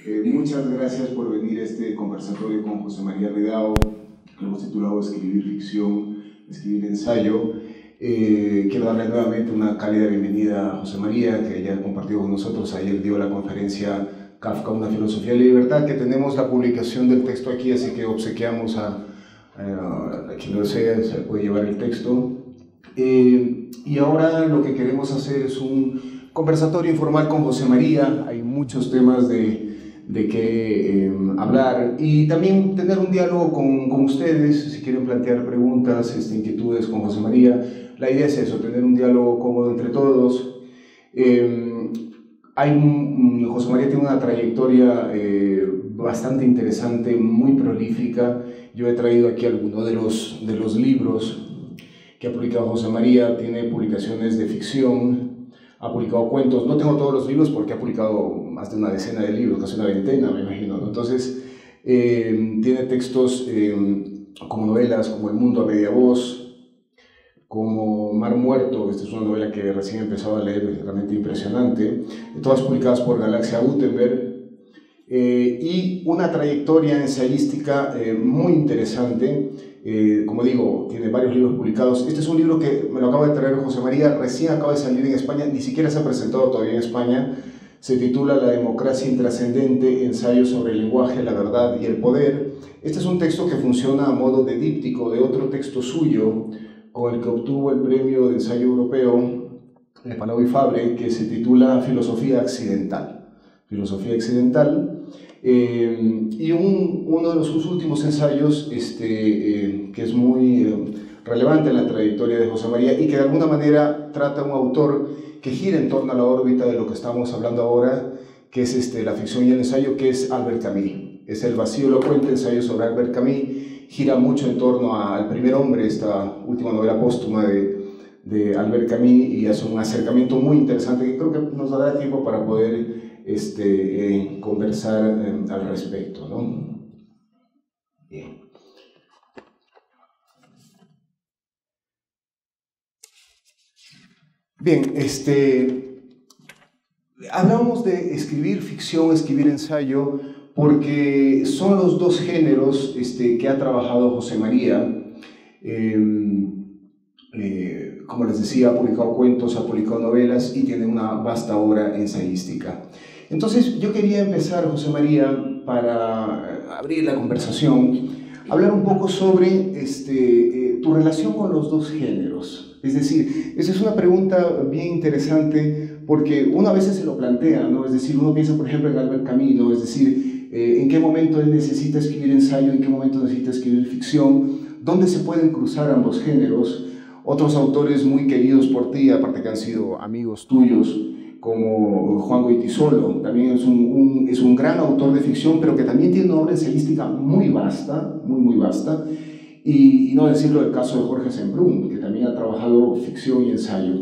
Muchas gracias por venir a este conversatorio con José María Redao. Lo hemos titulado Escribir ficción, escribir ensayo. Quiero darle nuevamente una cálida bienvenida a José María, que ya ha compartido con nosotros. Ayer dio la conferencia Kafka, una filosofía de la libertad, que tenemos la publicación del texto aquí, así que obsequiamos a quien lo desee, se puede llevar el texto. Y ahora lo que queremos hacer es un conversatorio informal con José María. Hay muchos temas de qué hablar y también tener un diálogo con ustedes, si quieren plantear preguntas, inquietudes con José María. La idea es eso, tener un diálogo cómodo entre todos. José María tiene una trayectoria bastante interesante, muy prolífica. Yo he traído aquí algunos de los libros que ha publicado José María. Tiene publicaciones de ficción, ha publicado cuentos. No tengo todos los libros porque ha publicado más de una decena de libros, casi una veintena, me imagino, ¿no? Entonces, tiene textos como novelas, como El mundo a media voz, como Mar Muerto. Esta es una novela que recién he empezado a leer, realmente impresionante, todas publicadas por Galaxia Gutenberg. Y una trayectoria ensayística muy interesante. Como digo, tiene varios libros publicados. Este es un libro que me lo acaba de traer José María, recién acaba de salir en España, ni siquiera se ha presentado todavía en España. Se titula La democracia intrascendente, ensayo sobre el lenguaje, la verdad y el poder. Este es un texto que funciona a modo de díptico de otro texto suyo, con el que obtuvo el premio de ensayo europeo de Palau y Fabre, que se titula Filosofía accidental. Filosofía accidental. Y uno de sus últimos ensayos, que es muy relevante en la trayectoria de José María y que de alguna manera trata a un autor que gira en torno a la órbita de lo que estamos hablando ahora, que es la ficción y el ensayo, que es Albert Camus. Es El vacío elocuente, ensayo sobre Albert Camus. Gira mucho en torno al primer hombre, esta última novela póstuma de Albert Camus, y hace un acercamiento muy interesante que creo que nos dará tiempo para poder conversar al respecto, ¿no? Bien. Bien, hablamos de escribir ficción, escribir ensayo, porque son los dos géneros que ha trabajado José María. Como les decía, ha publicado cuentos, ha publicado novelas y tiene una vasta obra ensayística. Entonces yo quería empezar, José María, para abrir la conversación, hablar un poco sobre tu relación con los dos géneros. Es decir, esa es una pregunta bien interesante porque uno a veces se lo plantea, ¿no? Es decir, uno piensa, por ejemplo, en Albert Camus, ¿no? Es decir, en qué momento él necesita escribir ensayo, en qué momento necesita escribir ficción, dónde se pueden cruzar ambos géneros. Otros autores muy queridos por ti, aparte que han sido amigos tuyos, como Juan Goytisolo, también es un gran autor de ficción, pero que también tiene una obra ensayística muy vasta, muy vasta, y no decirlo del caso de Jorge Semprún, que también ha trabajado ficción y ensayo.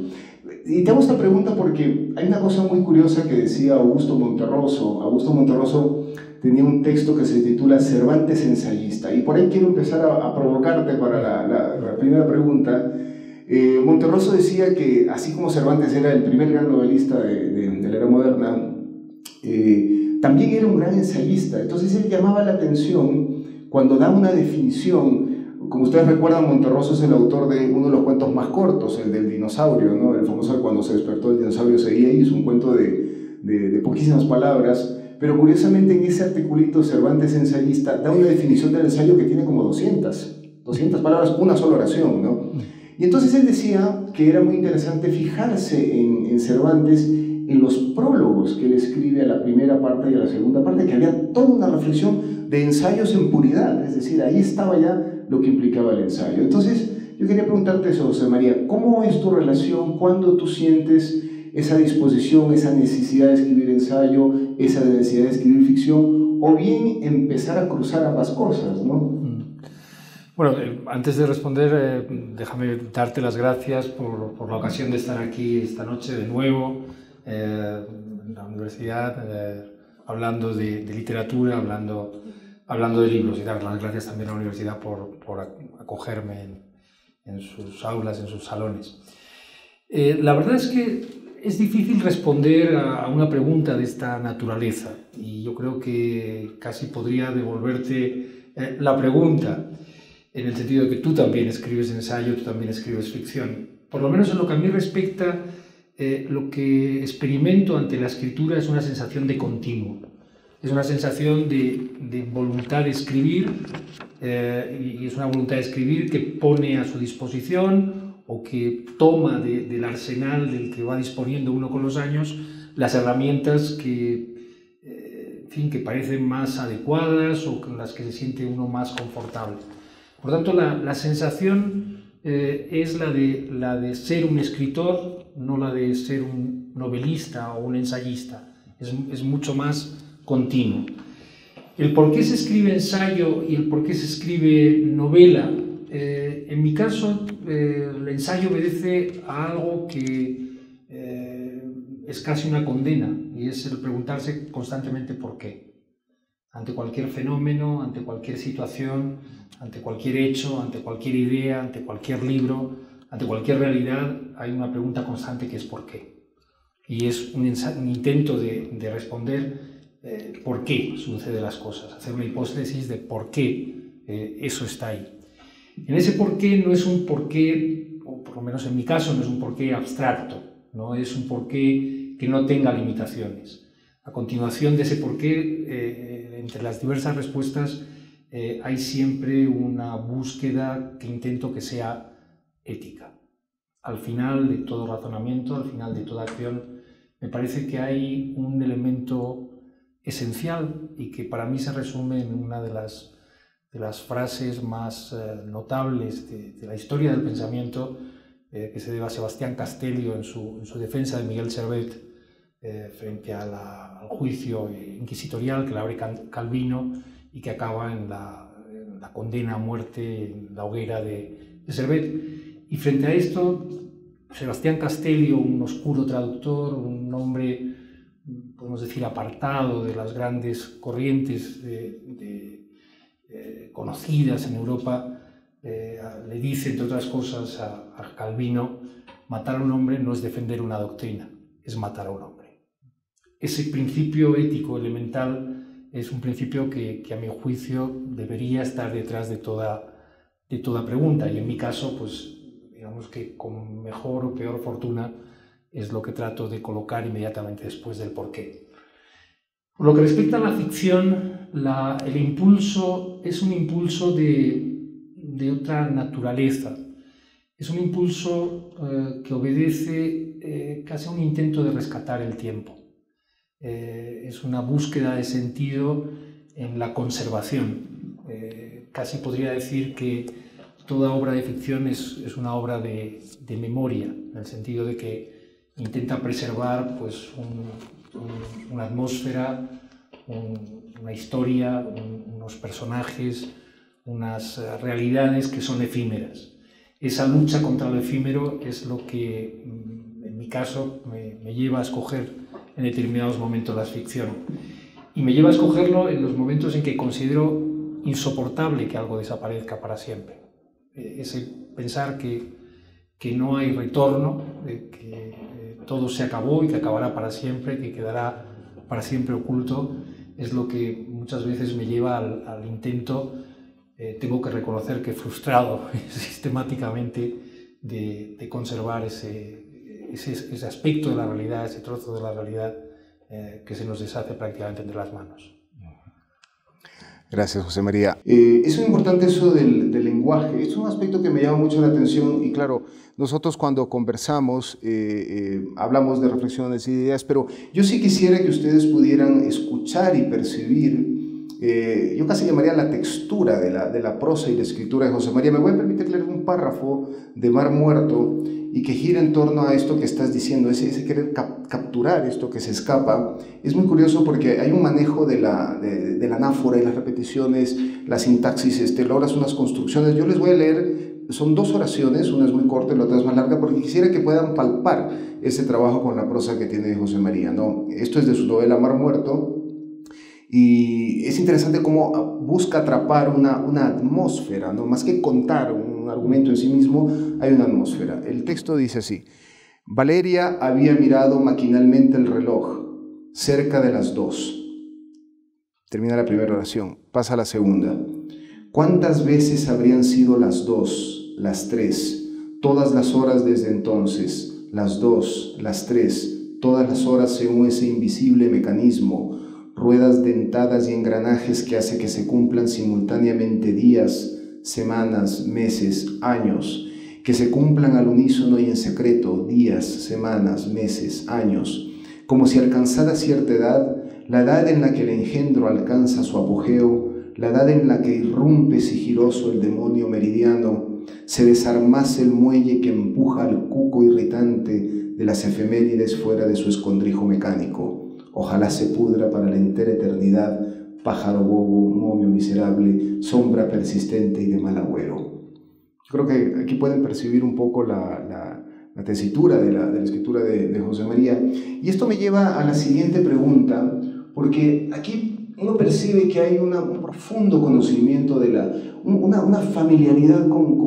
Y te hago esta pregunta porque hay una cosa muy curiosa que decía Augusto Monterroso. Augusto Monterroso tenía un texto que se titula Cervantes ensayista, y por ahí quiero empezar a provocarte para la primera pregunta. Monterroso decía que así como Cervantes era el primer gran novelista de la era moderna, también era un gran ensayista. Entonces él llamaba la atención cuando da una definición. Como ustedes recuerdan, Monterroso es el autor de uno de los cuentos más cortos, el del dinosaurio, ¿no? El famoso Cuando se despertó el dinosaurio seguía, y es un cuento de poquísimas palabras, pero curiosamente en ese articulito Cervantes ensayista da una definición del ensayo que tiene como 200 palabras, una sola oración, ¿no? Y entonces él decía que era muy interesante fijarse en Cervantes, en los prólogos que él escribe a la primera parte y a la segunda parte, que había toda una reflexión de ensayos en puridad, es decir, ahí estaba ya lo que implicaba el ensayo. Entonces, yo quería preguntarte eso, José María, ¿cómo es tu relación cuando tú sientes esa disposición, esa necesidad de escribir ensayo, esa necesidad de escribir ficción, o bien empezar a cruzar ambas cosas, ¿no? Bueno, antes de responder, déjame darte las gracias por la ocasión de estar aquí esta noche de nuevo en la universidad, hablando de literatura, hablando de libros, y dar las gracias también a la universidad por acogerme en sus aulas, en sus salones. La verdad es que Es difícil responder a una pregunta de esta naturaleza y yo creo que casi podría devolverte la pregunta en el sentido de que tú también escribes ensayo, tú también escribes ficción. Por lo menos en lo que a mí respecta, lo que experimento ante la escritura es una sensación de continuo. Es una sensación de voluntad de escribir y es una voluntad de escribir que pone a su disposición o que toma del arsenal del que va disponiendo uno con los años las herramientas que, en fin, que parecen más adecuadas o con las que se siente uno más confortable. Por tanto, la sensación es la de ser un escritor, no la de ser un novelista o un ensayista. Es mucho más continuo. El por qué se escribe ensayo y el por qué se escribe novela, en mi caso, el ensayo obedece a algo que es casi una condena, y es el preguntarse constantemente por qué. Ante cualquier fenómeno, ante cualquier situación, ante cualquier hecho, ante cualquier idea, ante cualquier libro, ante cualquier realidad, hay una pregunta constante que es ¿por qué? Y es un intento de responder por qué suceden las cosas, hacer una hipótesis de por qué eso está ahí. En ese por qué no es un por qué, o por lo menos en mi caso, no es un por qué abstracto, no es un por qué que no tenga limitaciones. A continuación de ese por qué, entre las diversas respuestas, hay siempre una búsqueda que intento que sea ética. Al final de todo razonamiento, al final de toda acción, me parece que hay un elemento esencial y que para mí se resume en una de las frases más notables de la historia del pensamiento que se debe a Sebastián Castellio en su defensa de Miguel Servet frente al juicio inquisitorial que le abre Calvino y que acaba en la condena a muerte en la hoguera de Servet. Y frente a esto, Sebastián Castellio, un oscuro traductor, un hombre, podemos decir, apartado de las grandes corrientes conocidas en Europa, le dice, entre otras cosas, a Calvino: matar a un hombre no es defender una doctrina, es matar a un hombre. Ese principio ético elemental es un principio que a mi juicio debería estar detrás de toda pregunta, y en mi caso, pues digamos que con mejor o peor fortuna es lo que trato de colocar inmediatamente después del porqué. Por lo que respecta a la ficción, el impulso es un impulso de otra naturaleza. Es un impulso que obedece casi a un intento de rescatar el tiempo. Es una búsqueda de sentido en la conservación. Casi podría decir que toda obra de ficción es una obra de memoria, en el sentido de que intenta preservar pues, una atmósfera, una historia, unos personajes, unas realidades que son efímeras. Esa lucha contra lo efímero es lo que, en mi caso, me lleva a escoger en determinados momentos la ficción. Y me lleva a escogerlo en los momentos en que considero insoportable que algo desaparezca para siempre. Ese pensar que no hay retorno, que todo se acabó y que acabará para siempre, que quedará para siempre oculto, es lo que muchas veces me lleva al intento, tengo que reconocer que frustrado sistemáticamente, de conservar ese aspecto de la realidad, ese trozo de la realidad que se nos deshace prácticamente entre las manos. Gracias, José María. Es muy importante eso del lenguaje. Es un aspecto que me llama mucho la atención y claro, nosotros cuando conversamos hablamos de reflexiones y ideas, pero yo sí quisiera que ustedes pudieran escuchar y percibir, yo casi llamaría la textura de la prosa y la escritura de José María. Me voy a permitir leer un párrafo de Mar Muerto y que gira en torno a esto que estás diciendo, ese querer capturar esto que se escapa. Es muy curioso porque hay un manejo de la anáfora y las repeticiones, la sintaxis, logras unas construcciones. Yo les voy a leer, son dos oraciones, una es muy corta y la otra es más larga, porque quisiera que puedan palpar ese trabajo con la prosa que tiene José María, ¿no? Esto es de su novela Mar Muerto, y es interesante cómo busca atrapar una atmósfera, ¿no? Más que contar un argumento en sí mismo, hay una atmósfera. El texto dice así: Valeria había mirado maquinalmente el reloj, cerca de las 2. Termina la primera oración, pasa a la segunda. ¿Cuántas veces habrían sido las 2, las 3, todas las horas desde entonces, las 2, las 3, todas las horas según ese invisible mecanismo, ruedas dentadas y engranajes que hace que se cumplan simultáneamente días, semanas, meses, años, que se cumplan al unísono y en secreto, días, semanas, meses, años, como si alcanzara cierta edad, la edad en la que el engendro alcanza su apogeo, la edad en la que irrumpe sigiloso el demonio meridiano, se desarmase el muelle que empuja al cuco irritante de las efemérides fuera de su escondrijo mecánico. Ojalá se pudra para la entera eternidad, pájaro bobo, momio miserable, sombra persistente y de mal agüero. Creo que aquí pueden percibir un poco la tesitura de la escritura de José María. Y esto me lleva a la siguiente pregunta, porque aquí uno percibe que hay un profundo conocimiento de una familiaridad con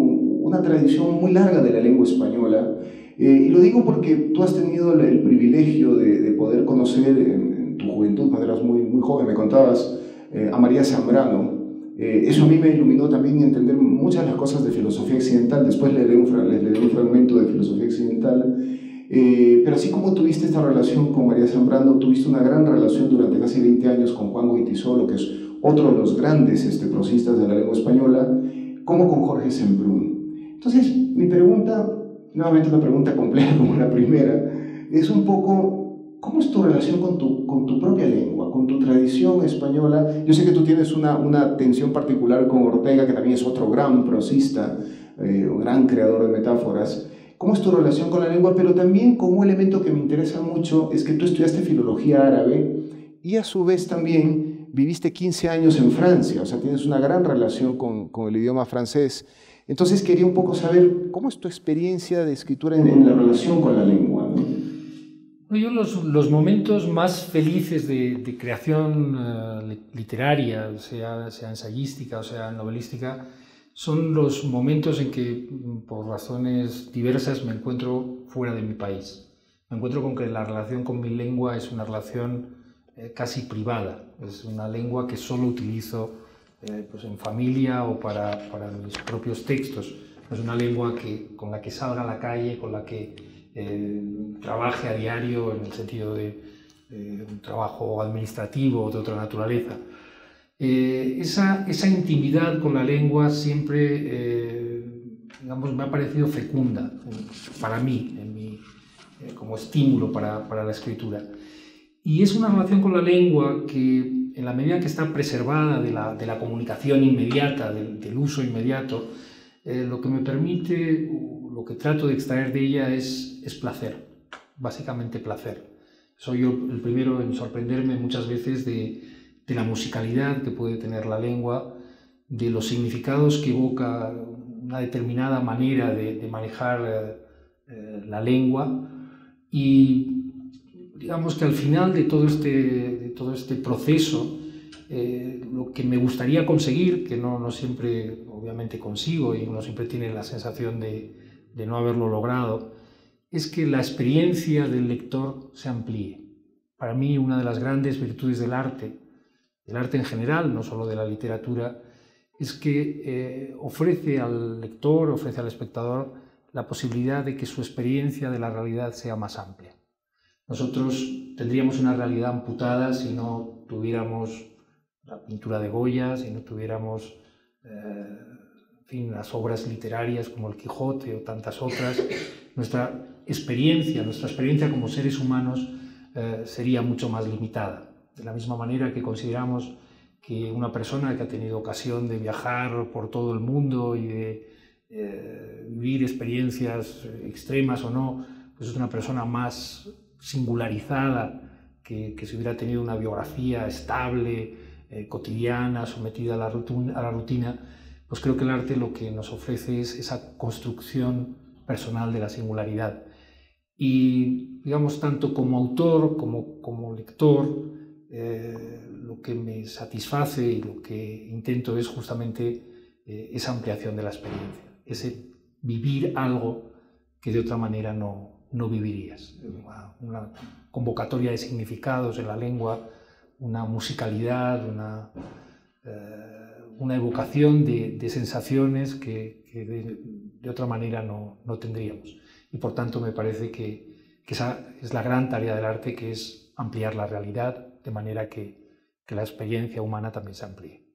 una tradición muy larga de la lengua española. Y lo digo porque tú has tenido el privilegio de poder conocer en tu juventud, cuando eras muy, muy joven, me contabas, a María Zambrano. Eso a mí me iluminó también entender muchas de las cosas de filosofía occidental. Después leeré un fragmento de filosofía occidental. Pero así como tuviste esta relación con María Zambrano, tuviste una gran relación durante casi 20 años con Juan Goytisolo, que es otro de los grandes prosistas de la lengua española, como con Jorge Semprún. Entonces, mi pregunta, nuevamente una pregunta compleja como la primera, es un poco, ¿cómo es tu relación con tu propia lengua, con tu tradición española? Yo sé que tú tienes una tensión particular con Ortega, que también es otro gran prosista, un gran creador de metáforas. ¿Cómo es tu relación con la lengua? Pero también como un elemento que me interesa mucho es que tú estudiaste filología árabe y a su vez también viviste 15 años en Francia, o sea, tienes una gran relación con el idioma francés. Entonces quería un poco saber cómo es tu experiencia de escritura en la relación con la lengua, ¿no? Yo los momentos más felices de creación literaria, sea ensayística o sea novelística, son los momentos en que, por razones diversas, me encuentro fuera de mi país. Me encuentro con que la relación con mi lengua es una relación casi privada. Es una lengua que solo utilizo pues en familia o para mis propios textos. No es una lengua con la que salga a la calle, con la que trabaje a diario en el sentido de un trabajo administrativo o de otra naturaleza. Esa intimidad con la lengua siempre digamos, me ha parecido fecunda para mí, como estímulo para la escritura. Y es una relación con la lengua que, en la medida que está preservada de la comunicación inmediata, del uso inmediato, lo que me permite, lo que trato de extraer de ella es placer, básicamente placer. Soy yo el primero en sorprenderme muchas veces de la musicalidad que puede tener la lengua, de los significados que evoca una determinada manera de manejar la lengua, y digamos que al final de todo este proceso, lo que me gustaría conseguir, que no siempre obviamente consigo y uno siempre tiene la sensación de no haberlo logrado, es que la experiencia del lector se amplíe. Para mí, una de las grandes virtudes del arte en general, no solo de la literatura, es que ofrece al lector, ofrece al espectador la posibilidad de que su experiencia de la realidad sea más amplia. Nosotros tendríamos una realidad amputada si no tuviéramos la pintura de Goya, si no tuviéramos en fin, las obras literarias como El Quijote o tantas otras. Nuestra experiencia como seres humanos sería mucho más limitada. De la misma manera que consideramos que una persona que ha tenido ocasión de viajar por todo el mundo y de vivir experiencias extremas o no, pues es una persona más singularizada que si hubiera tenido una biografía estable, cotidiana, sometida a la rutina, pues creo que el arte lo que nos ofrece es esa construcción personal de la singularidad. Y, digamos, tanto como autor como lector, lo que me satisface y lo que intento es justamente esa ampliación de la experiencia, ese vivir algo que de otra manera no no vivirías. Una convocatoria de significados en la lengua, una musicalidad, una evocación de sensaciones que de otra manera no tendríamos. Y por tanto me parece que esa es la gran tarea del arte, que es ampliar la realidad de manera que la experiencia humana también se amplíe.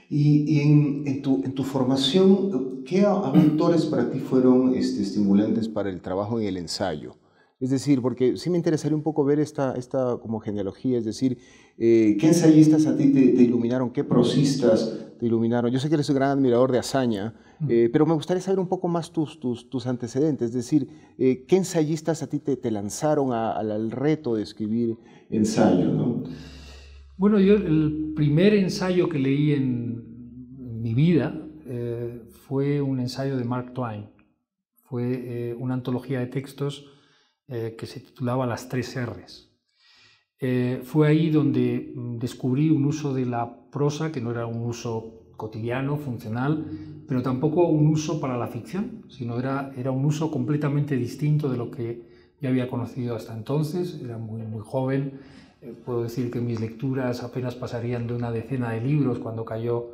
Y en tu formación, ¿qué autores para ti fueron estimulantes para el trabajo en el ensayo? Es decir, porque sí me interesaría un poco ver esta como genealogía, es decir, ¿qué ensayistas a ti te iluminaron? ¿Qué prosistas te iluminaron? Yo sé que eres un gran admirador de Azaña, pero me gustaría saber un poco más tus antecedentes, es decir, ¿qué ensayistas a ti te lanzaron al reto de escribir ensayo, ¿no? Bueno, yo el primer ensayo que leí en mi vida fue un ensayo de Mark Twain. Fue una antología de textos que se titulaba Las tres R's. Fue ahí donde descubrí un uso de la prosa que no era un uso cotidiano, funcional, pero tampoco un uso para la ficción, sino era un uso completamente distinto de lo que yo había conocido hasta entonces. Era muy joven. Puedo decir que mis lecturas apenas pasarían de una decena de libros cuando cayó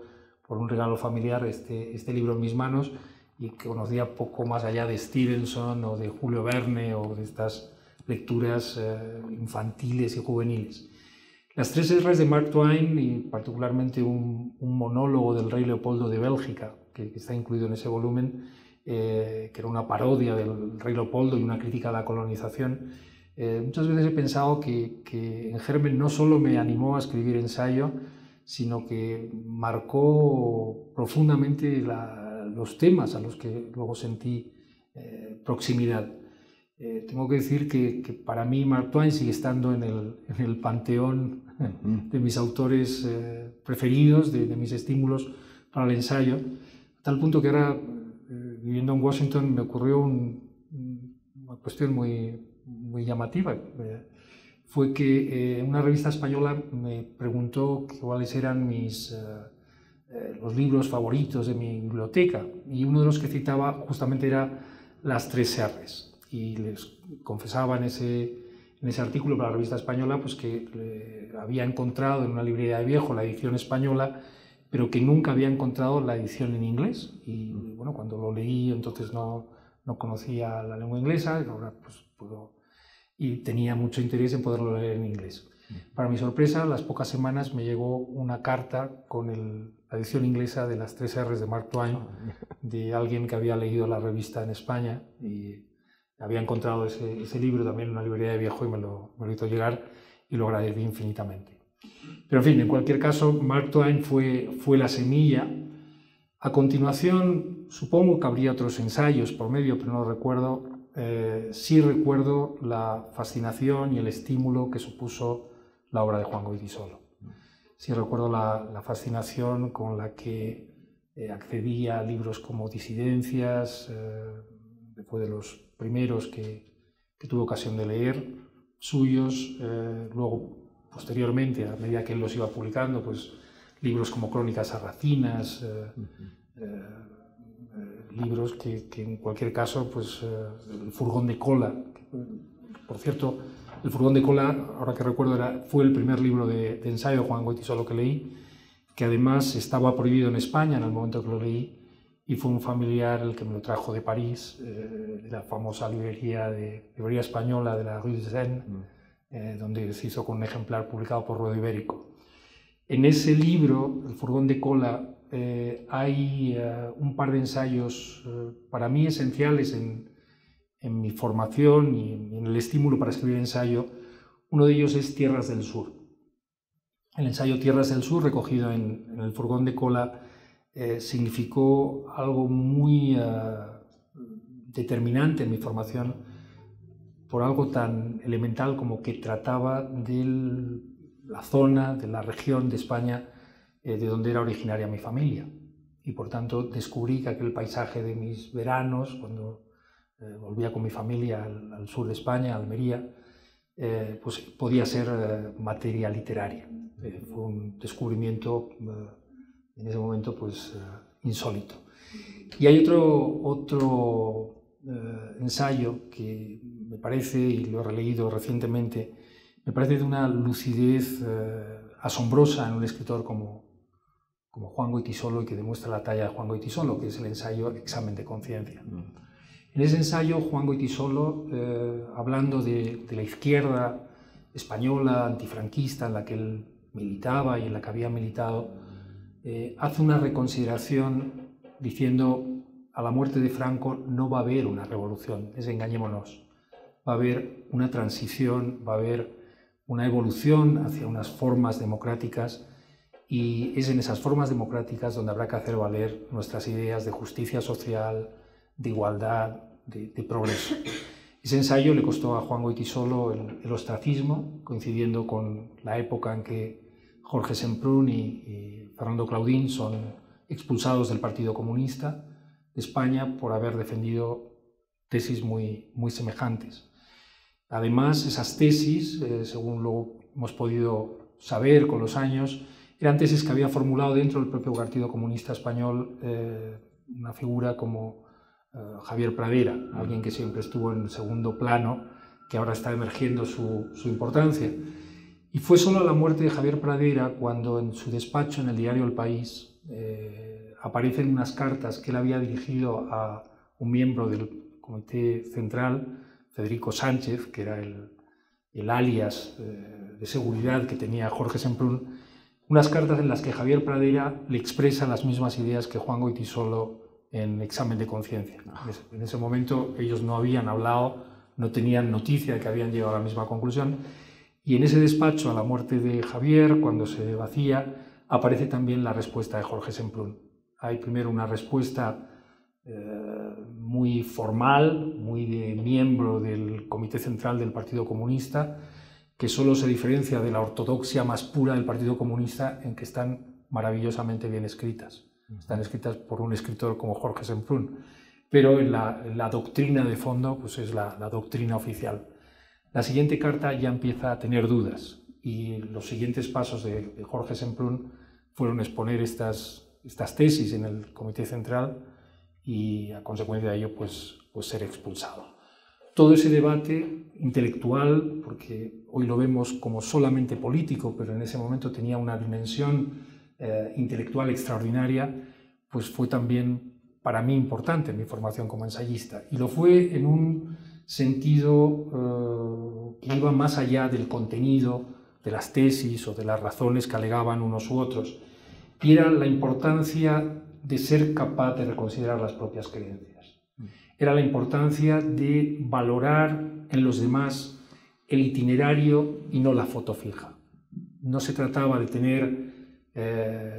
por un regalo familiar este libro en mis manos, y que conocía poco más allá de Stevenson o de Julio Verne o de estas lecturas infantiles y juveniles. Las tres R's de Mark Twain, y particularmente un monólogo del rey Leopoldo de Bélgica, que está incluido en ese volumen, que era una parodia del rey Leopoldo y una crítica a la colonización. Muchas veces he pensado que en germen no solo me animó a escribir ensayo, sino que marcó profundamente los temas a los que luego sentí proximidad. Tengo que decir que para mí Mark Twain sigue estando en el panteón de mis autores preferidos, de mis estímulos para el ensayo, a tal punto que ahora, viviendo en Washington, me ocurrió una cuestión muy llamativa. Fue que una revista española me preguntó cuáles eran los libros favoritos de mi biblioteca, y uno de los que citaba justamente era Las tres R's. Y les confesaba en ese artículo para la revista española pues que había encontrado en una librería de viejo la edición española, pero que nunca había encontrado la edición en inglés. Y bueno, cuando lo leí entonces no conocía la lengua inglesa, ahora pues y tenía mucho interés en poderlo leer en inglés. Para mi sorpresa, a las pocas semanas me llegó una carta con la edición inglesa de Las tres R's de Mark Twain, de alguien que había leído la revista en España y había encontrado ese libro también en una librería de viejo, y me lo hizo llegar, y lo agradecí infinitamente. Pero en fin, en cualquier caso, Mark Twain fue la semilla. A continuación, supongo que habría otros ensayos por medio, pero no lo recuerdo. Sí recuerdo la fascinación y el estímulo que supuso la obra de Juan Goytisolo. Sí recuerdo la fascinación con la que accedí a libros como Disidencias, fue de los primeros que tuve ocasión de leer, suyos. Luego, posteriormente, a medida que él los iba publicando, pues libros como Crónicas sarracinas, libros que en cualquier caso, pues El furgón de cola, por cierto, El furgón de cola, ahora que recuerdo, fue el primer libro de ensayo de Juan Goytisolo que leí, que además estaba prohibido en España en el momento que lo leí, y fue un familiar el que me lo trajo de París, de la famosa librería española de la Rue de Seine, donde se hizo con un ejemplar publicado por Ruedo Ibérico. En ese libro, El furgón de cola, hay un par de ensayos para mí esenciales en mi formación y en el estímulo para escribir ensayo. Uno de ellos es Tierras del Sur. El ensayo Tierras del Sur, recogido en El furgón de cola, significó algo muy determinante en mi formación, por algo tan elemental como que trataba de la zona, de la región de España de donde era originaria mi familia. Y por tanto descubrí que aquel paisaje de mis veranos, cuando volvía con mi familia al sur de España, a Almería, pues podía ser materia literaria. Fue un descubrimiento en ese momento pues insólito. Y hay otro ensayo que me parece, y lo he releído recientemente, me parece de una lucidez asombrosa en un escritor como Juan Goytisolo, y que demuestra la talla de Juan Goytisolo, que es el ensayo Examen de conciencia. En ese ensayo, Juan Goytisolo, hablando de la izquierda española, antifranquista, en la que él militaba y en la que había militado, hace una reconsideración diciendo: a la muerte de Franco no va a haber una revolución, desengañémonos. Va a haber una transición, va a haber una evolución hacia unas formas democráticas, y es en esas formas democráticas donde habrá que hacer valer nuestras ideas de justicia social, de igualdad, de progreso. Ese ensayo le costó a Juan Goytisolo el ostracismo, coincidiendo con la época en que Jorge Semprún y Fernando Claudín son expulsados del Partido Comunista de España por haber defendido tesis muy semejantes. Además, esas tesis, según lo hemos podido saber con los años, eran tesis que había formulado dentro del propio Partido Comunista Español una figura como Javier Pradera, alguien que siempre estuvo en segundo plano, que ahora está emergiendo su importancia. Y fue solo a la muerte de Javier Pradera cuando en su despacho en el diario El País aparecen unas cartas que él había dirigido a un miembro del Comité Central, Federico Sánchez, que era el alias de seguridad que tenía Jorge Semprún, unas cartas en las que Javier Pradera le expresa las mismas ideas que Juan Goytisolo en Examen de conciencia. En ese momento ellos no habían hablado, no tenían noticia de que habían llegado a la misma conclusión, y en ese despacho, a la muerte de Javier, cuando se vacía, aparece también la respuesta de Jorge Semprún. Hay primero una respuesta muy formal, muy de miembro del Comité Central del Partido Comunista, que solo se diferencia de la ortodoxia más pura del Partido Comunista en que están maravillosamente bien escritas. Están escritas por un escritor como Jorge Semprún, pero en la doctrina de fondo pues es la doctrina oficial. La siguiente carta ya empieza a tener dudas, y los siguientes pasos de Jorge Semprún fueron exponer estas tesis en el Comité Central y, a consecuencia de ello, pues ser expulsado. Todo ese debate intelectual, porque hoy lo vemos como solamente político, pero en ese momento tenía una dimensión intelectual extraordinaria, pues fue también para mí importante en mi formación como ensayista, y lo fue en un sentido que iba más allá del contenido de las tesis o de las razones que alegaban unos u otros, y era la importancia de ser capaz de reconsiderar las propias creencias. Era la importancia de valorar en los demás el itinerario y no la foto fija. No se trataba de tener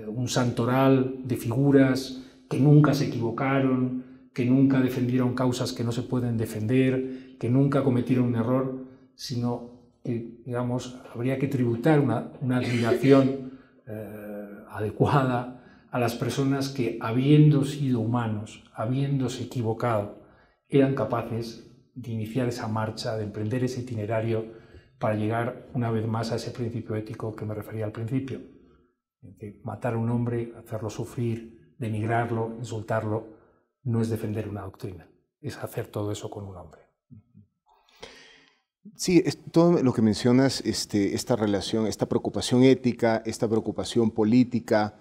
un santoral de figuras que nunca se equivocaron, que nunca defendieron causas que no se pueden defender, que nunca cometieron un error, sino que, digamos, habría que tributar una admiración adecuada a las personas que, habiendo sido humanos, habiéndose equivocado, eran capaces de iniciar esa marcha, de emprender ese itinerario para llegar una vez más a ese principio ético que me refería al principio. Que matar a un hombre, hacerlo sufrir, denigrarlo, insultarlo, no es defender una doctrina, es hacer todo eso con un hombre. Sí, todo lo que mencionas, esta relación, esta preocupación ética, esta preocupación política,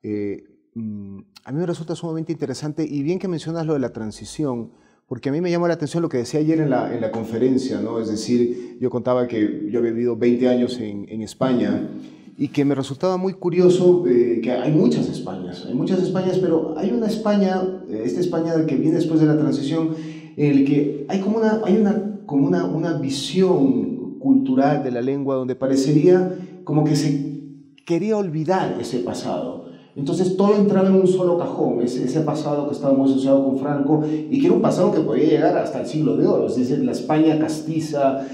a mí me resulta sumamente interesante, y bien que mencionas lo de la transición, porque a mí me llamó la atención lo que decía ayer en la conferencia, ¿no? Es decir, yo contaba que yo había vivido 20 años en España, y que me resultaba muy curioso que hay muchas Españas, pero hay una España, esta España que viene después de la transición, en el que hay como una visión cultural de la lengua donde parecería como que se quería olvidar ese pasado. Entonces todo entraba en un solo cajón, ese pasado que estaba muy asociado con Franco, y que era un pasado que podía llegar hasta el siglo de oro, es decir, la España castiza.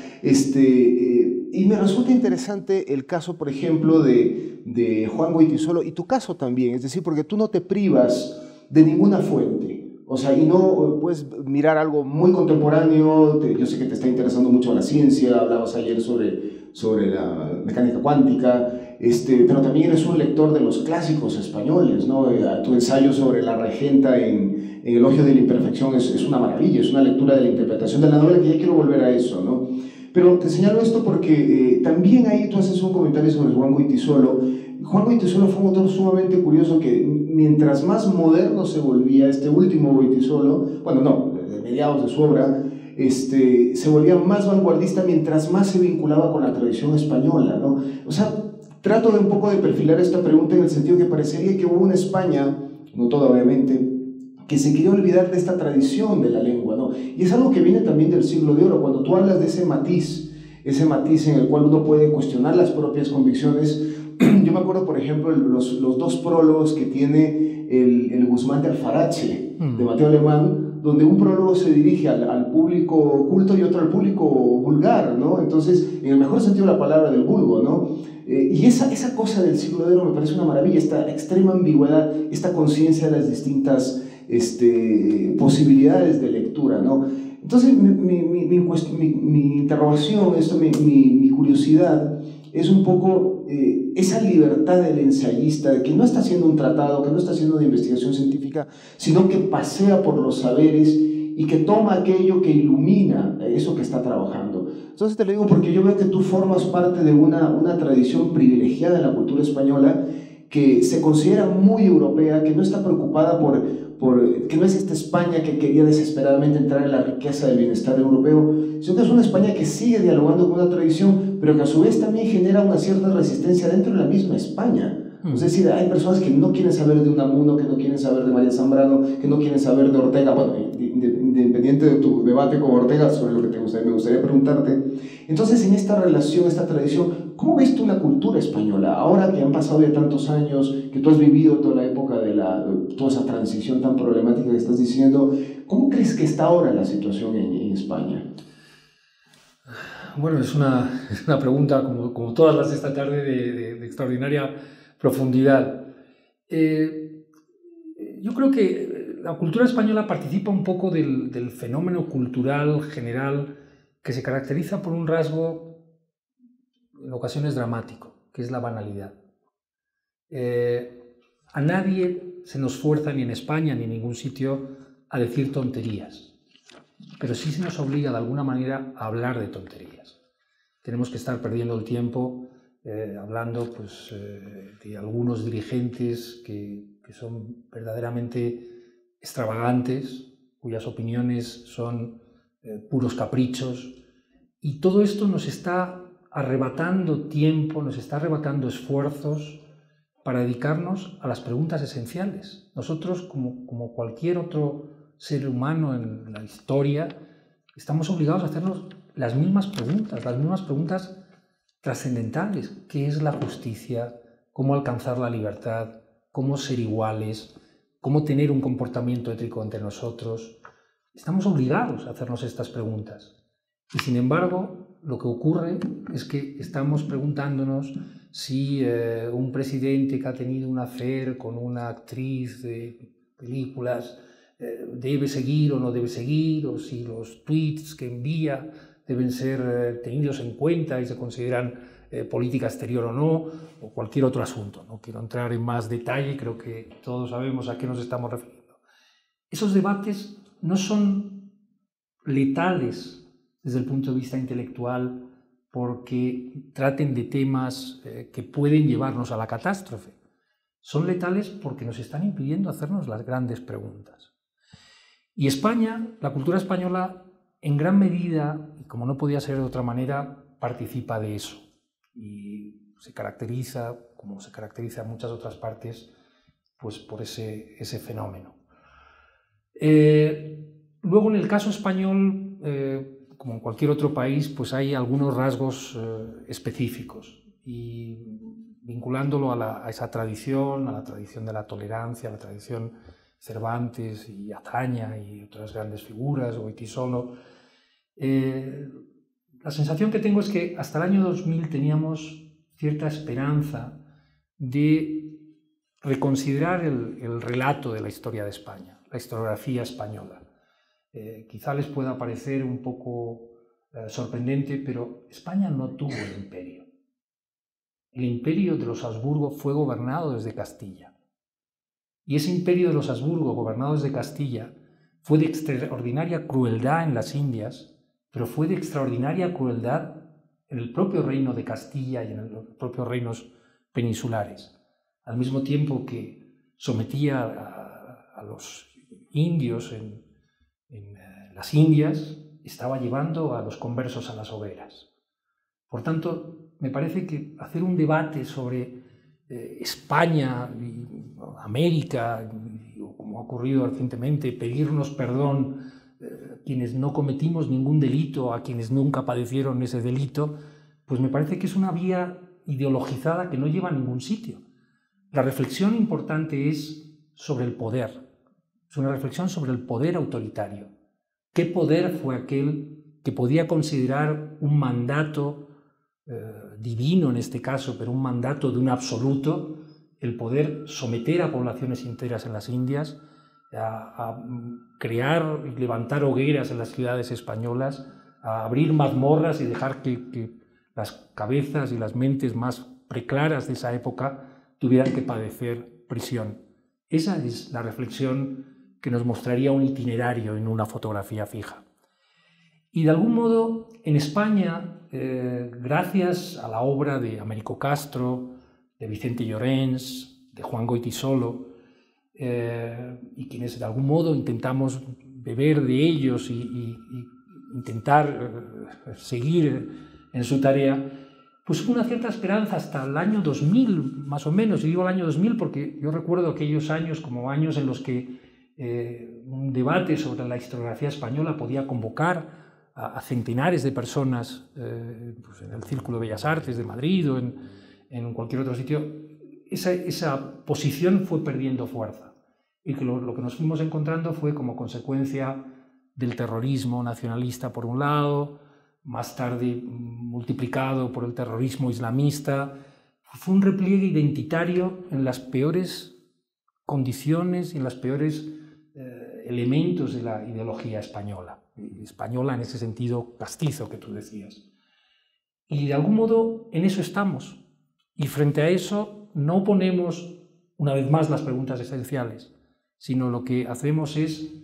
Y me resulta interesante el caso, por ejemplo, de Juan Goytisolo, y tu caso también, es decir, porque tú no te privas de ninguna fuente, o sea, y no puedes mirar algo muy contemporáneo. Yo sé que te está interesando mucho la ciencia, hablabas ayer sobre la mecánica cuántica, pero también eres un lector de los clásicos españoles, ¿no? Tu ensayo sobre la regenta en Elogio de la Imperfección es una maravilla, es una lectura de la interpretación de la novela, que ya quiero volver a eso, ¿no? Pero te señalo esto porque también ahí tú haces un comentario sobre Juan Goytisolo. Juan Goytisolo fue un autor sumamente curioso que mientras más moderno se volvía este último Goytisolo, bueno, no, de mediados de su obra, se volvía más vanguardista mientras más se vinculaba con la tradición española, ¿no? O sea, trato de un poco de perfilar esta pregunta en el sentido que parecería que hubo una España, no toda obviamente, que se quería olvidar de esta tradición de la lengua, ¿no? Y es algo que viene también del siglo de oro, cuando tú hablas de ese matiz en el cual uno puede cuestionar las propias convicciones. Yo me acuerdo, por ejemplo, los dos prólogos que tiene el Guzmán de Alfarache, de Mateo Alemán, donde un prólogo se dirige al público culto y otro al público vulgar, ¿no? Entonces, en el mejor sentido de la palabra, del vulgo, ¿no? Y esa cosa del siglo de oro me parece una maravilla, esta extrema ambigüedad, esta conciencia de las distintas posibilidades de lectura, ¿no? Entonces, mi interrogación, mi curiosidad, es un poco esa libertad del ensayista, que no está haciendo un tratado, que no está haciendo una investigación científica, sino que pasea por los saberes y que toma aquello que ilumina eso que está trabajando. Entonces te lo digo porque yo veo que tú formas parte de una tradición privilegiada en la cultura española que se considera muy europea, que no está preocupada que no es esta España que quería desesperadamente entrar en la riqueza del bienestar europeo, sino que es una España que sigue dialogando con una tradición, pero que a su vez también genera una cierta resistencia dentro de la misma España. Es decir, hay personas que no quieren saber de Unamuno, que no quieren saber de María Zambrano, que no quieren saber de Ortega. Bueno, independiente de tu debate con Ortega sobre lo que me gustaría preguntarte. Entonces, en esta relación, esta tradición, ¿cómo ves tú la cultura española? Ahora que han pasado ya tantos años, que tú has vivido toda la época de toda esa transición tan problemática que estás diciendo, ¿cómo crees que está ahora la situación en España? Bueno, es una pregunta, como todas las de esta tarde, de extraordinaria profundidad. Yo creo que la cultura española participa un poco del fenómeno cultural general que se caracteriza por un rasgo en ocasiones dramático, que es la banalidad. A nadie se nos fuerza, ni en España ni en ningún sitio, a decir tonterías, pero sí se nos obliga de alguna manera a hablar de tonterías. Tenemos que estar perdiendo el tiempo hablando pues, de algunos dirigentes que son verdaderamente extravagantes, cuyas opiniones son puros caprichos, y todo esto nos está arrebatando tiempo, nos está arrebatando esfuerzos para dedicarnos a las preguntas esenciales. Nosotros, como cualquier otro ser humano en la historia, estamos obligados a hacernos las mismas preguntas trascendentales. ¿Qué es la justicia? ¿Cómo alcanzar la libertad? ¿Cómo ser iguales? ¿Cómo tener un comportamiento ético entre nosotros? Estamos obligados a hacernos estas preguntas. Y sin embargo, lo que ocurre es que estamos preguntándonos si un presidente que ha tenido un affair con una actriz de películas debe seguir o no debe seguir, o si los tweets que envía deben ser tenidos en cuenta y se consideran política exterior o no, o cualquier otro asunto. No quiero entrar en más detalle, creo que todos sabemos a qué nos estamos refiriendo. Esos debates no son letales desde el punto de vista intelectual porque traten de temas que pueden llevarnos a la catástrofe. Son letales porque nos están impidiendo hacernos las grandes preguntas. Y España, la cultura española, en gran medida, y como no podía ser de otra manera, participa de eso. Y se caracteriza, como se caracteriza en muchas otras partes, pues por ese fenómeno. Luego, en el caso español, como en cualquier otro país, pues hay algunos rasgos específicos. Y vinculándolo a esa tradición, a la tradición de la tolerancia, a la tradición Cervantes y Azaña y otras grandes figuras, Goytisolo, la sensación que tengo es que hasta el año 2000 teníamos cierta esperanza de reconsiderar el relato de la historia de España, la historiografía española. Quizá les pueda parecer un poco sorprendente, pero España no tuvo el imperio. el imperio de los Habsburgo fue gobernado desde Castilla. Y ese imperio de los Habsburgo, gobernado desde Castilla, fue de extraordinaria crueldad en las Indias, pero fue de extraordinaria crueldad en el propio reino de Castilla y en los propios reinos peninsulares. Al mismo tiempo que sometía a los indios en las Indias, estaba llevando a los conversos a las hogueras. Por tanto, me parece que hacer un debate sobre España, y América, como ha ocurrido recientemente, pedirnos perdón a quienes no cometimos ningún delito, a quienes nunca padecieron ese delito, pues me parece que es una vía ideologizada que no lleva a ningún sitio. La reflexión importante es sobre el poder, es una reflexión sobre el poder autoritario. ¿Qué poder fue aquel que podía considerar un mandato divino en este caso, pero un mandato de un absoluto, el poder someter a poblaciones enteras en las Indias, a crear y levantar hogueras en las ciudades españolas, a abrir mazmorras y dejar que las cabezas y las mentes más preclaras de esa época tuvieran que padecer prisión? Esa es la reflexión que nos mostraría un itinerario en una fotografía fija. Y de algún modo, en España, gracias a la obra de Américo Castro, de Vicente Llorens, de Juan Goytisolo, y quienes de algún modo intentamos beber de ellos y intentar seguir en su tarea, pues hubo una cierta esperanza hasta el año 2000, más o menos. Yo digo el año 2000 porque yo recuerdo aquellos años como años en los que un debate sobre la historiografía española podía convocar a centenares de personas pues en el Círculo de Bellas Artes de Madrid o en cualquier otro sitio. Esa posición fue perdiendo fuerza y que lo que nos fuimos encontrando fue como consecuencia del terrorismo nacionalista por un lado, más tarde multiplicado por el terrorismo islamista. Fue un repliegue identitario en las peores condiciones y en los peores elementos de la ideología española en ese sentido castizo que tú decías. Y de algún modo en eso estamos. Y frente a eso no ponemos una vez más las preguntas esenciales, sino lo que hacemos es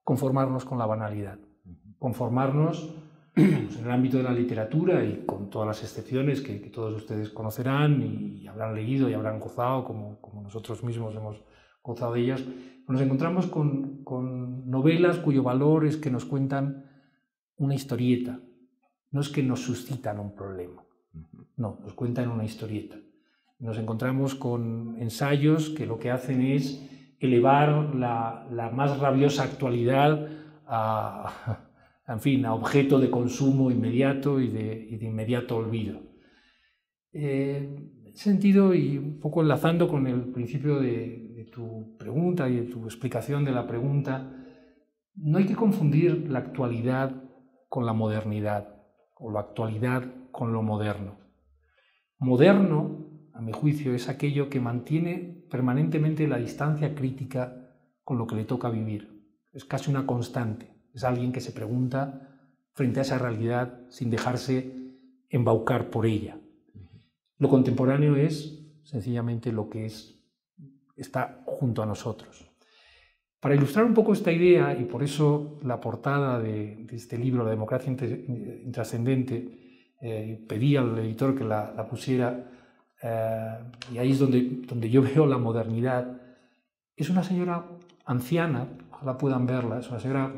conformarnos con la banalidad, conformarnos pues, en el ámbito de la literatura y con todas las excepciones que todos ustedes conocerán y habrán leído y habrán gozado, como nosotros mismos hemos gozado de ellas. Nos encontramos con novelas cuyo valor es que nos cuentan una historieta, no es que nos suscitan un problema, no, nos cuentan una historieta. Nos encontramos con ensayos que lo que hacen es elevar la más rabiosa actualidad en fin, a objeto de consumo inmediato y de inmediato olvido. En ese sentido, y un poco enlazando con el principio de tu pregunta y de tu explicación de la pregunta, no hay que confundir la actualidad con la modernidad, o la actualidad con lo moderno. Moderno, a mi juicio, es aquello que mantiene permanentemente la distancia crítica con lo que le toca vivir. Es casi una constante. Es alguien que se pregunta frente a esa realidad sin dejarse embaucar por ella. Lo contemporáneo es sencillamente lo que está junto a nosotros. Para ilustrar un poco esta idea, y por eso la portada de este libro, La democracia intrascendente, pedí al editor que la pusiera, y ahí es donde yo veo la modernidad. Es una señora anciana, ojalá puedan verla, es una señora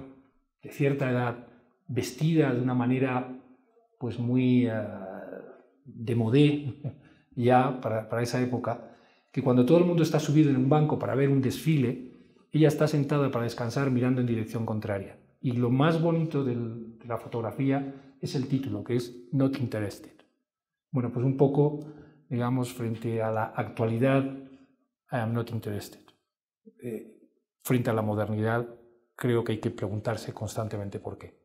de cierta edad, vestida de una manera pues muy de modé ya para esa época, que cuando todo el mundo está subido en un banco para ver un desfile, ella está sentada para descansar mirando en dirección contraria. Y lo más bonito de la fotografía es el título, que es Not Interested. Bueno, pues un poco, digamos, frente a la actualidad, I am not interested. Frente a la modernidad, creo que hay que preguntarse constantemente por qué.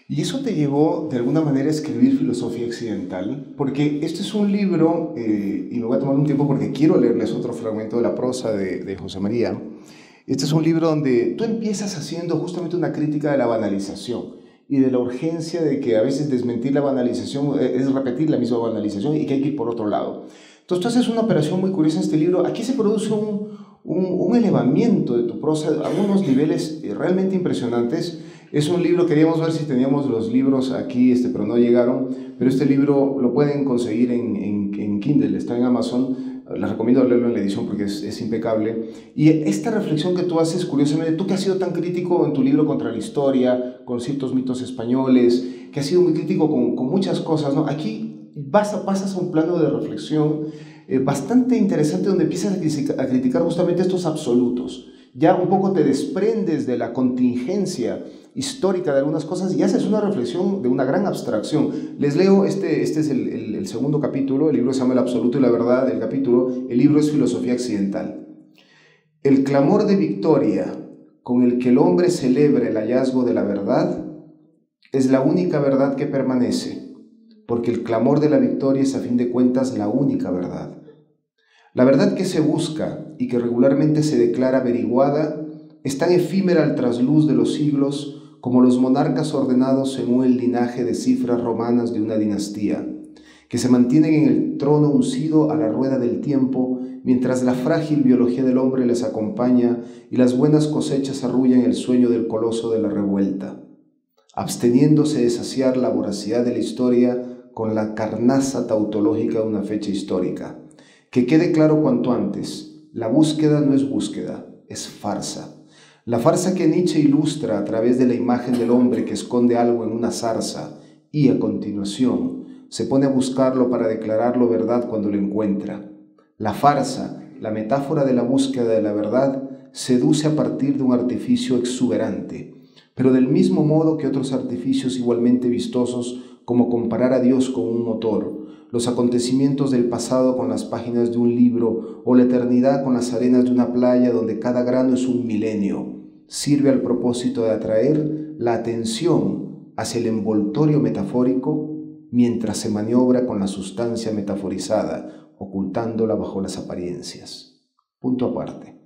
¿Y eso te llevó de alguna manera a escribir filosofía occidental? Porque este es un libro, y me voy a tomar un tiempo porque quiero leerles otro fragmento de la prosa de José María. Este es un libro donde tú empiezas haciendo justamente una crítica de la banalización. y de la urgencia de que a veces desmentir la banalización es repetir la misma banalización y que hay que ir por otro lado. Entonces tú haces una operación muy curiosa en este libro. Aquí se produce un elevamiento de tu prosa a algunos niveles realmente impresionantes. Es un libro, queríamos ver si teníamos los libros aquí, pero no llegaron, pero este libro lo pueden conseguir en Kindle, está en Amazon. Les recomiendo leerlo en la edición porque es impecable. Y esta reflexión que tú haces, curiosamente, tú que has sido tan crítico en tu libro contra la historia, con ciertos mitos españoles, que has sido muy crítico con muchas cosas, ¿no? Aquí pasas a un plano de reflexión bastante interesante donde empiezas a criticar justamente estos absolutos. Ya un poco te desprendes de la contingencia histórica de algunas cosas y haces una reflexión de una gran abstracción. Les leo, este es el segundo capítulo, el libro se llama El absoluto y la verdad, el libro es Filosofía Accidental. El clamor de victoria con el que el hombre celebra el hallazgo de la verdad es la única verdad que permanece, porque el clamor de la victoria es a fin de cuentas la única verdad. La verdad que se busca y que regularmente se declara averiguada es tan efímera al trasluz de los siglos como los monarcas ordenados según el linaje de cifras romanas de una dinastía, que se mantienen en el trono uncido a la rueda del tiempo, mientras la frágil biología del hombre les acompaña y las buenas cosechas arrullan el sueño del coloso de la revuelta, absteniéndose de saciar la voracidad de la historia con la carnaza tautológica de una fecha histórica. Que quede claro cuanto antes, la búsqueda no es búsqueda, es farsa. La farsa que Nietzsche ilustra a través de la imagen del hombre que esconde algo en una zarza y, a continuación, se pone a buscarlo para declararlo verdad cuando lo encuentra. La farsa, la metáfora de la búsqueda de la verdad, seduce a partir de un artificio exuberante, pero del mismo modo que otros artificios igualmente vistosos, como comparar a Dios con un motor, los acontecimientos del pasado con las páginas de un libro o la eternidad con las arenas de una playa donde cada grano es un milenio, sirve al propósito de atraer la atención hacia el envoltorio metafórico mientras se maniobra con la sustancia metaforizada, ocultándola bajo las apariencias. Punto aparte.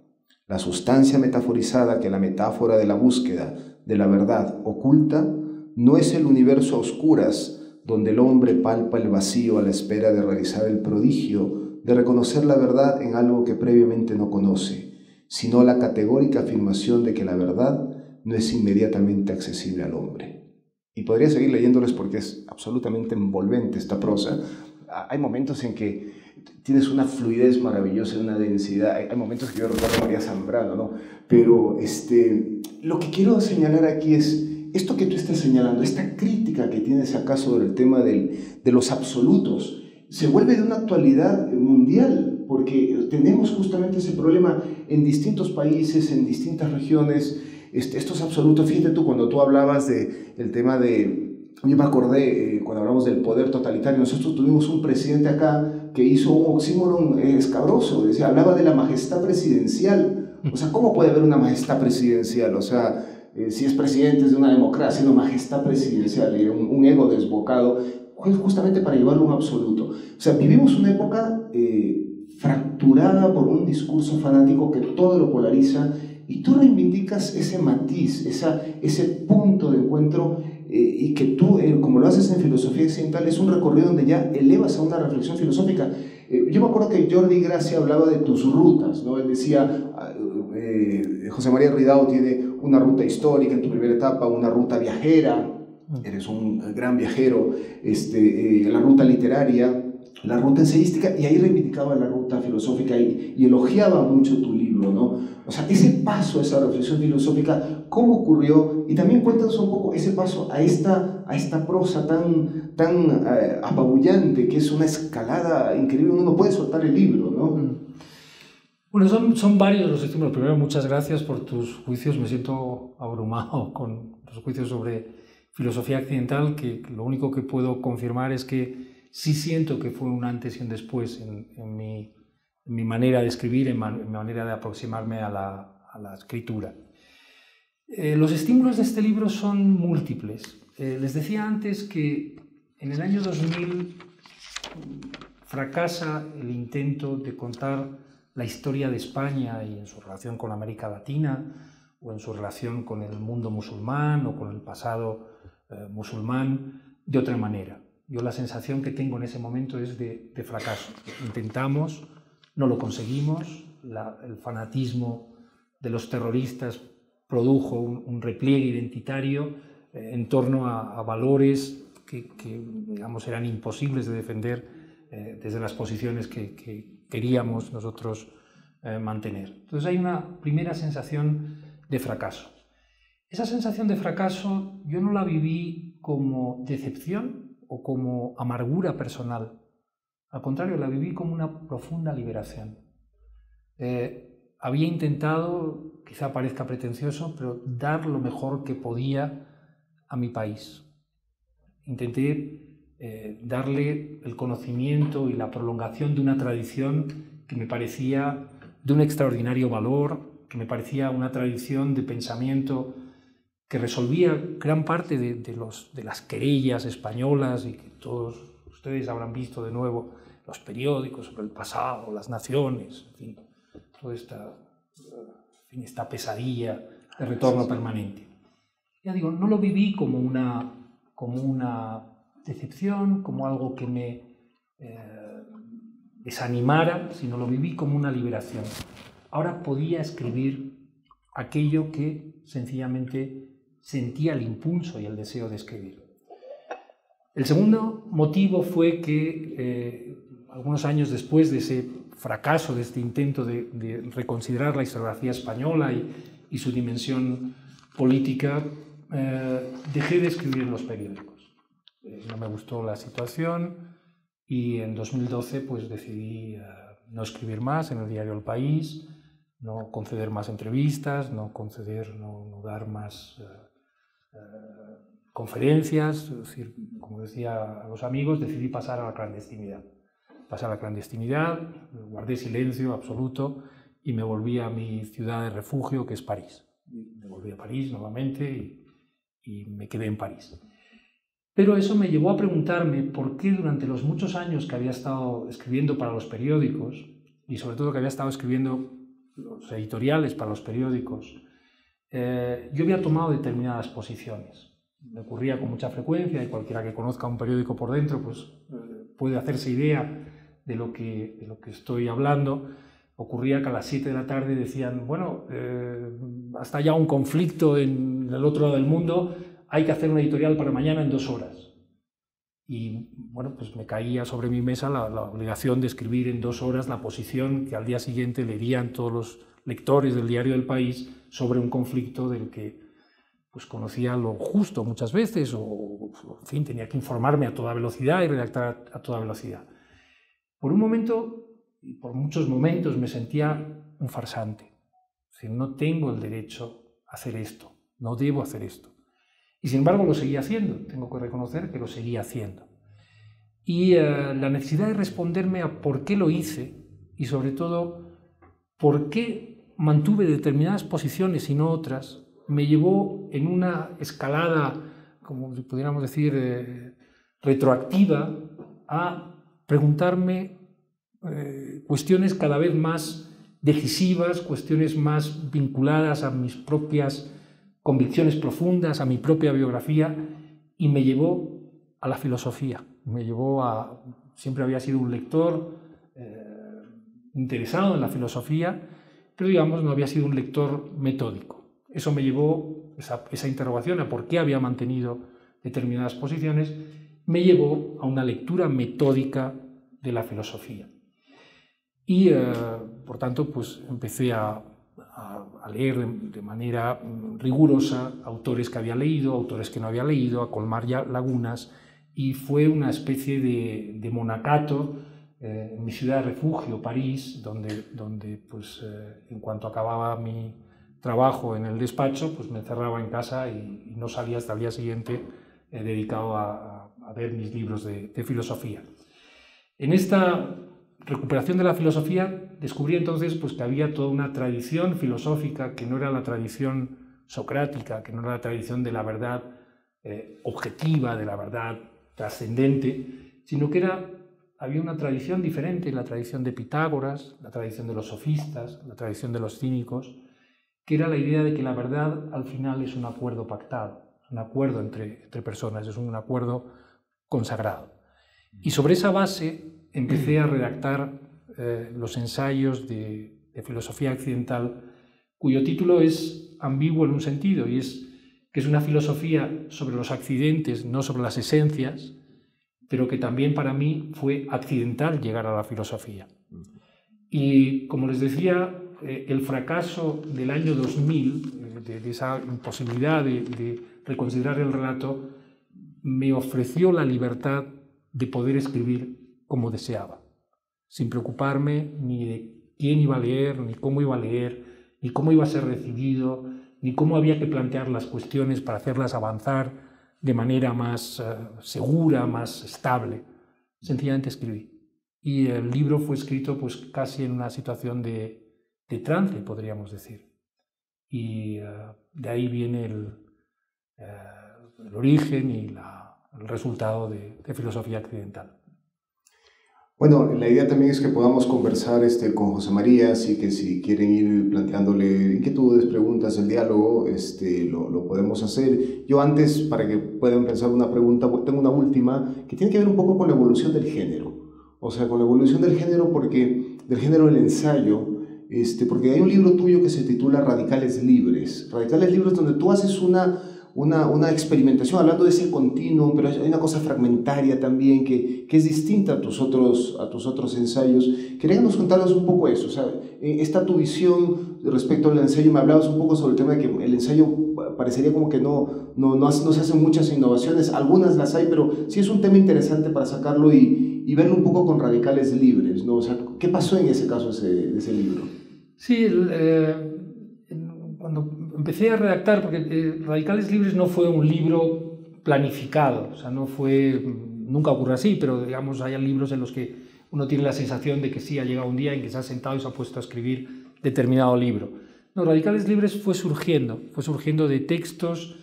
La sustancia metaforizada que la metáfora de la búsqueda de la verdad oculta no es el universo a oscuras donde el hombre palpa el vacío a la espera de realizar el prodigio de reconocer la verdad en algo que previamente no conoce, sino la categórica afirmación de que la verdad no es inmediatamente accesible al hombre. Y podría seguir leyéndoles porque es absolutamente envolvente esta prosa. Hay momentos en que tienes una fluidez maravillosa, una densidad. Hay momentos que yo recuerdo a María Zambrano, ¿no? Pero lo que quiero señalar aquí es esto que tú estás señalando, esta crítica que tienes acaso sobre el tema de los absolutos, se vuelve de una actualidad mundial, porque tenemos justamente ese problema en distintos países, en distintas regiones, estos absolutos. Fíjate tú, cuando tú hablabas del tema de... Yo me acordé, cuando hablamos del poder totalitario, nosotros tuvimos un presidente acá que hizo un oxímoron escabroso, decía, hablaba de la majestad presidencial. O sea, ¿cómo puede haber una majestad presidencial? O sea, si es presidente de una democracia, una majestad presidencial, un ego desbocado, justamente para llevarlo a un absoluto. O sea, vivimos una época fracturada por un discurso fanático que todo lo polariza, y tú reivindicas ese matiz, ese punto de encuentro, y que tú, como lo haces en Filosofía Accidental, es un recorrido donde ya elevas a una reflexión filosófica. Yo me acuerdo que Jordi Gracia hablaba de tus rutas, ¿no? Él decía, José María Ridao tiene una ruta histórica en tu primera etapa, una ruta viajera, eres un gran viajero, la ruta literaria, la ruta ensayística, y ahí reivindicaba la ruta filosófica y elogiaba mucho tu libro, ¿no? O sea, ese paso, esa reflexión filosófica, ¿cómo ocurrió? Y también cuéntanos un poco ese paso a esta prosa tan apabullante, que es una escalada increíble, uno no puede soltar el libro, ¿no? Bueno, son varios los estímulos. Primero, muchas gracias por tus juicios. Me siento abrumado con los juicios sobre Filosofía Accidental, que lo único que puedo confirmar es que sí siento que fue un antes y un después en mi manera de escribir, en mi manera de aproximarme a la escritura. Los estímulos de este libro son múltiples. Les decía antes que en el año 2000 fracasa el intento de contar la historia de España y en su relación con América Latina, o en su relación con el mundo musulmán o con el pasado musulmán, de otra manera. Yo la sensación que tengo en ese momento es de fracaso. Intentamos, no lo conseguimos, el fanatismo de los terroristas produjo un repliegue identitario en torno a valores que digamos, eran imposibles de defender desde las posiciones que queríamos nosotros mantener. Entonces hay una primera sensación de fracaso. Esa sensación de fracaso yo no la viví como decepción o como amargura personal. Al contrario, la viví como una profunda liberación. Había intentado, quizá parezca pretencioso, pero dar lo mejor que podía a mi país. Intenté darle el conocimiento y la prolongación de una tradición que me parecía de un extraordinario valor, que me parecía una tradición de pensamiento que resolvía gran parte de las querellas españolas y que todos ustedes habrán visto de nuevo los periódicos sobre el pasado, las naciones, en fin, toda esta pesadilla de retorno permanente. Ya digo, no lo viví como una decepción, como algo que me desanimara, sino lo viví como una liberación. Ahora podía escribir aquello que sencillamente sentía el impulso y el deseo de escribir. El segundo motivo fue que algunos años después de ese fracaso, de este intento de reconsiderar la historiografía española y su dimensión política, dejé de escribir en los periódicos. No me gustó la situación y en 2012 pues, decidí no escribir más en el diario El País, no conceder más entrevistas, no dar más conferencias. Es decir, como decía a los amigos, decidí pasar a la clandestinidad. Pasé a la clandestinidad, guardé silencio absoluto y me volví a mi ciudad de refugio, que es París. Me volví a París nuevamente y me quedé en París. Pero eso me llevó a preguntarme por qué durante los muchos años que había estado escribiendo para los periódicos, y sobre todo que había estado escribiendo los editoriales para los periódicos, yo había tomado determinadas posiciones. Me ocurría con mucha frecuencia, y cualquiera que conozca un periódico por dentro pues, puede hacerse idea de lo que estoy hablando. Ocurría que a las 7 de la tarde decían, bueno, hasta ya un conflicto en el otro lado del mundo, hay que hacer una editorial para mañana en 2 horas. Y bueno, pues me caía sobre mi mesa la obligación de escribir en 2 horas la posición que al día siguiente leerían todos los lectores del diario El País sobre un conflicto del que pues conocía lo justo muchas veces, o en fin, tenía que informarme a toda velocidad y redactar a toda velocidad. Por un momento, y por muchos momentos, me sentía un farsante. Es decir, no tengo el derecho a hacer esto, no debo hacer esto. Y sin embargo lo seguía haciendo, tengo que reconocer que lo seguía haciendo. Y la necesidad de responderme a por qué lo hice, y sobre todo, por qué mantuve determinadas posiciones y no otras, me llevó en una escalada, como pudiéramos decir, retroactiva, a preguntarme cuestiones cada vez más decisivas, cuestiones más vinculadas a mis propias convicciones profundas, a mi propia biografía, y me llevó a la filosofía. Siempre había sido un lector interesado en la filosofía, pero digamos no había sido un lector metódico. Eso me llevó, esa interrogación a por qué había mantenido determinadas posiciones, me llevó a una lectura metódica de la filosofía. Y, por tanto, pues empecé a leer de manera rigurosa autores que había leído, autores que no había leído, a colmar ya lagunas, y fue una especie de monacato en mi ciudad de refugio, París, donde pues, en cuanto acababa mi trabajo en el despacho, pues me encerraba en casa y no salía hasta el día siguiente dedicado a ver mis libros de filosofía. En esta recuperación de la filosofía descubrí entonces pues, que había toda una tradición filosófica que no era la tradición socrática, que no era la tradición de la verdad objetiva, de la verdad trascendente, sino que había una tradición diferente, la tradición de Pitágoras, la tradición de los sofistas, la tradición de los cínicos, que era la idea de que la verdad al final es un acuerdo pactado. un acuerdo entre personas, es un acuerdo consagrado. Y sobre esa base empecé a redactar los ensayos de filosofía accidental, cuyo título es ambiguo en un sentido, y es que es una filosofía sobre los accidentes, no sobre las esencias, pero que también para mí fue accidental llegar a la filosofía. Y como les decía, el fracaso del año 2000, de esa imposibilidad de reconsiderar el relato, me ofreció la libertad de poder escribir como deseaba, sin preocuparme ni de quién iba a leer, ni cómo iba a leer, ni cómo iba a ser recibido, ni cómo había que plantear las cuestiones para hacerlas avanzar de manera más segura, más estable. Sencillamente escribí. Y el libro fue escrito pues casi en una situación de trance, podríamos decir. Y de ahí viene el origen y el resultado de filosofía accidental. Bueno, la idea también es que podamos conversar con José María, así que si quieren ir planteándole inquietudes, preguntas, el diálogo, lo podemos hacer. Yo antes, para que puedan pensar una pregunta, tengo una última que tiene que ver un poco con la evolución del género. O sea, con la evolución del género, del género del ensayo, porque hay un libro tuyo que se titula Radicales Libres. Radicales Libres, donde tú haces una experimentación, hablando de ese continuum, pero hay una cosa fragmentaria también que es distinta a tus otros ensayos. Quería que nos contaras un poco eso, o sea, esta tu visión respecto al ensayo. Me hablabas un poco sobre el tema de que el ensayo parecería como que no se hacen muchas innovaciones, algunas las hay, pero sí es un tema interesante para sacarlo y verlo un poco con Radicales Libres, ¿no? O sea, ¿qué pasó en ese caso de ese libro? Sí, cuando empecé a redactar, porque Radicales Libres no fue un libro planificado, o sea, nunca ocurre así, pero digamos, hay libros en los que uno tiene la sensación de que sí, ha llegado un día en que se ha sentado y se ha puesto a escribir determinado libro. No, Radicales Libres fue surgiendo de textos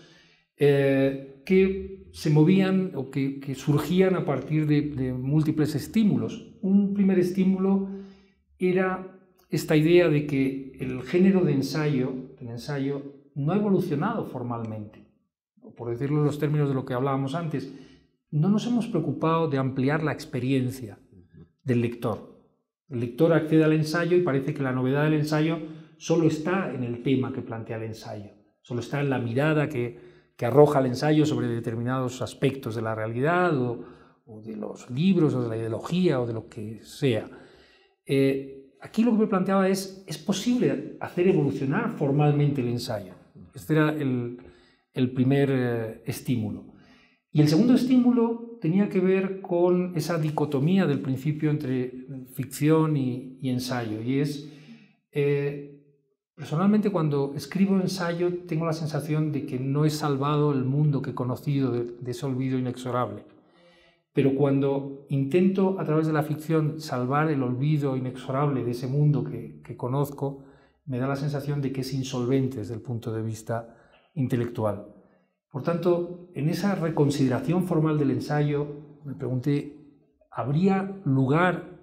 que se movían o que surgían a partir de múltiples estímulos. Un primer estímulo era esta idea de que el género del ensayo no ha evolucionado formalmente. Por decirlo en los términos de lo que hablábamos antes, no nos hemos preocupado de ampliar la experiencia del lector. El lector accede al ensayo y parece que la novedad del ensayo solo está en el tema que plantea el ensayo, solo está en la mirada que arroja el ensayo sobre determinados aspectos de la realidad o de los libros o de la ideología o de lo que sea. Aquí lo que me planteaba es posible hacer evolucionar formalmente el ensayo. Este era el primer estímulo. Y el segundo estímulo tenía que ver con esa dicotomía del principio entre ficción y ensayo. Y es, personalmente, cuando escribo ensayo tengo la sensación de que no he salvado el mundo que he conocido de ese olvido inexorable. Pero cuando intento a través de la ficción salvar el olvido inexorable de ese mundo que conozco, me da la sensación de que es insolvente desde el punto de vista intelectual. Por tanto, en esa reconsideración formal del ensayo, me pregunté, ¿habría lugar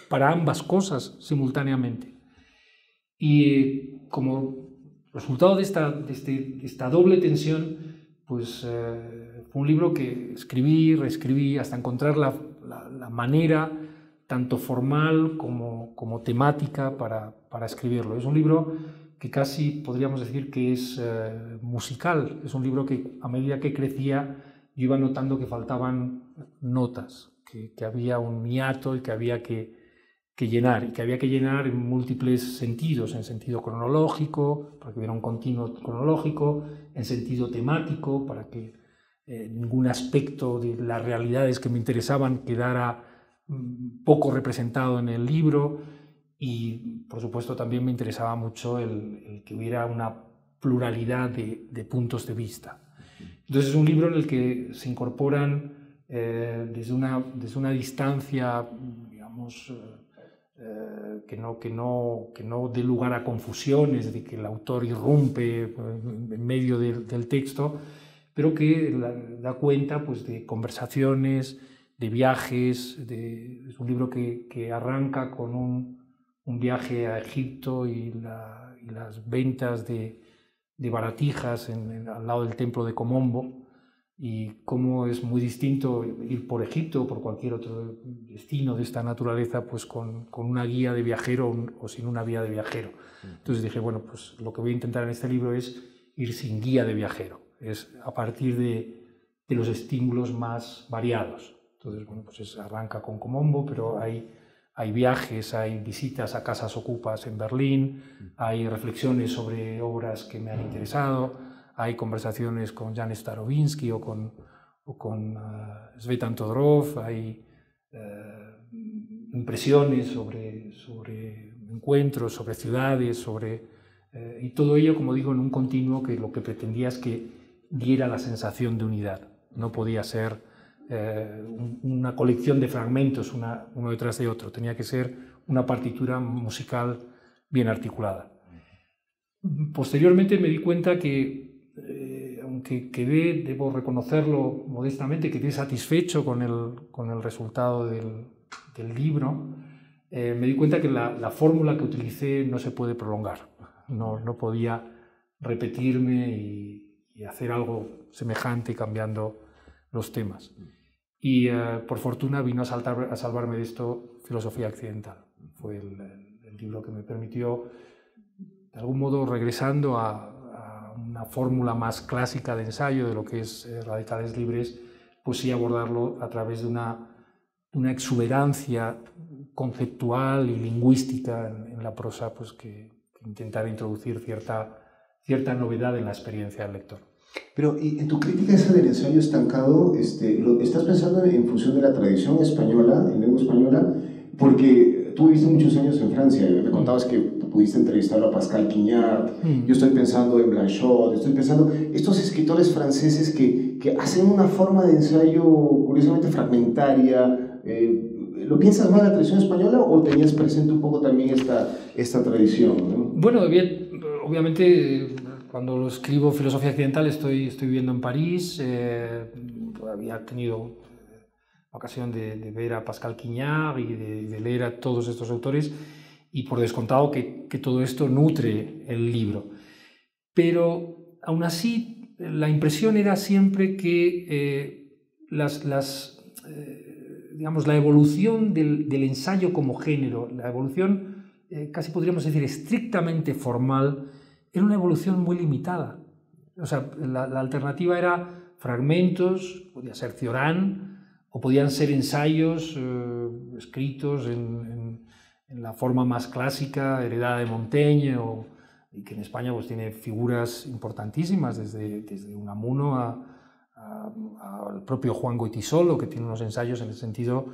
para ambas cosas simultáneamente? Y como resultado de esta doble tensión, pues fue un libro que escribí, reescribí, hasta encontrar la manera tanto formal como temática para escribirlo. Es un libro que casi podríamos decir que es musical. Es un libro que a medida que crecía yo iba notando que faltaban notas, que había un hiato y que había que llenar, y que había que llenar en múltiples sentidos, en sentido cronológico, para que hubiera un continuo cronológico, en sentido temático, para que ningún aspecto de las realidades que me interesaban quedara poco representado en el libro, y por supuesto también me interesaba mucho el que hubiera una pluralidad de puntos de vista. Entonces es un libro en el que se incorporan desde una distancia, digamos, que no dé lugar a confusiones, de que el autor irrumpe en medio del texto, pero que da cuenta pues, de conversaciones, de viajes. Es un libro que arranca con un viaje a Egipto y las ventas de Baratijas al lado del templo de Komombo, y cómo es muy distinto ir por Egipto o por cualquier otro destino de esta naturaleza pues con una guía de viajero o sin una guía de viajero. Entonces dije, bueno, pues lo que voy a intentar en este libro es ir sin guía de viajero, es a partir de los estímulos más variados. Entonces, bueno, pues arranca con Komombo, pero hay viajes, hay visitas a casas ocupas en Berlín, hay reflexiones sobre obras que me han interesado, hay conversaciones con Jan Starobinsky o con Svetan Todorov, hay impresiones sobre encuentros, sobre ciudades, y todo ello, como digo, en un continuo que lo que pretendía es que diera la sensación de unidad. No podía ser una colección de fragmentos uno detrás de otro, tenía que ser una partitura musical bien articulada. Posteriormente me di cuenta que, aunque debo reconocerlo modestamente, quedé satisfecho con el resultado del libro, me di cuenta que la fórmula que utilicé no se puede prolongar. No podía repetirme y hacer algo semejante cambiando los temas. Y por fortuna vino a salvarme de esto Filosofía Accidental. Fue el libro que me permitió, de algún modo, regresando a una fórmula más clásica de ensayo de lo que es Radicales Libres, pues sí abordarlo a través de una exuberancia conceptual y lingüística en la prosa, pues que intentar introducir cierta novedad en la experiencia del lector. Pero y en tu crítica esa del ensayo estancado, ¿estás pensando en función de la tradición española, en lengua española? Porque tú viviste muchos años en Francia, me contabas que pudiste entrevistar a Pascal Quignard, yo estoy pensando en Blanchot, estoy pensando estos escritores franceses que hacen una forma de ensayo curiosamente fragmentaria. ¿Lo piensas más la tradición española o tenías presente un poco también esta tradición, ¿no? Bueno, obviamente cuando lo escribo Filosofía Accidental estoy viviendo en París, había tenido ocasión de ver a Pascal Quignard y de leer a todos estos autores, y por descontado que todo esto nutre el libro. Pero aún así la impresión era siempre que digamos, la evolución del ensayo como género, la evolución casi podríamos decir estrictamente formal, era una evolución muy limitada. O sea, la alternativa era fragmentos, podía ser Cioran, o podían ser ensayos escritos en la forma más clásica, heredada de Montaigne, y que en España pues, tiene figuras importantísimas, desde Unamuno al propio Juan Goytisolo, que tiene unos ensayos en el sentido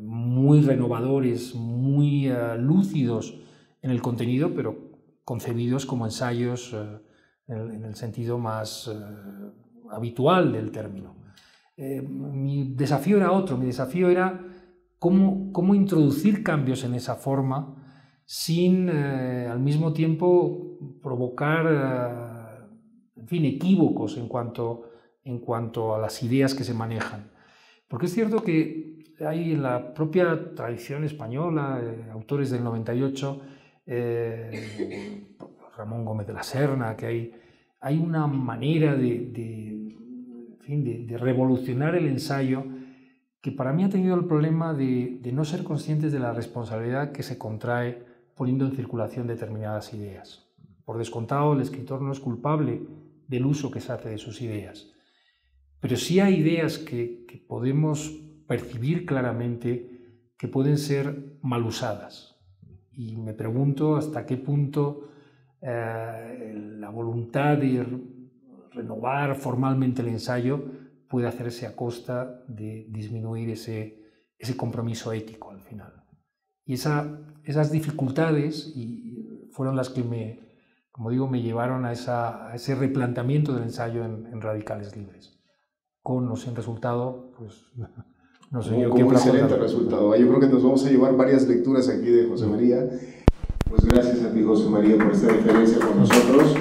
muy renovadores, muy lúcidos en el contenido, pero concebidos como ensayos en el sentido más habitual del término. Mi desafío era otro, mi desafío era cómo introducir cambios en esa forma sin al mismo tiempo provocar en fin, equívocos en cuanto a las ideas que se manejan. Porque es cierto que hay en la propia tradición española, autores del 98, Ramón Gómez de la Serna, que hay una manera de revolucionar el ensayo que para mí ha tenido el problema de no ser conscientes de la responsabilidad que se contrae poniendo en circulación determinadas ideas. Por descontado, el escritor no es culpable del uso que se hace de sus ideas, pero sí hay ideas que podemos percibir claramente que pueden ser mal usadas. Y me pregunto hasta qué punto la voluntad de renovar formalmente el ensayo puede hacerse a costa de disminuir ese compromiso ético al final. Y esas dificultades fueron las que como digo, me llevaron a ese replanteamiento del ensayo en Radicales Libres. Con o sin resultado, pues no sé yo qué. Un excelente resultado. Yo creo que nos vamos a llevar varias lecturas aquí de José María. Pues gracias a ti, José María, por esta diferencia con nosotros.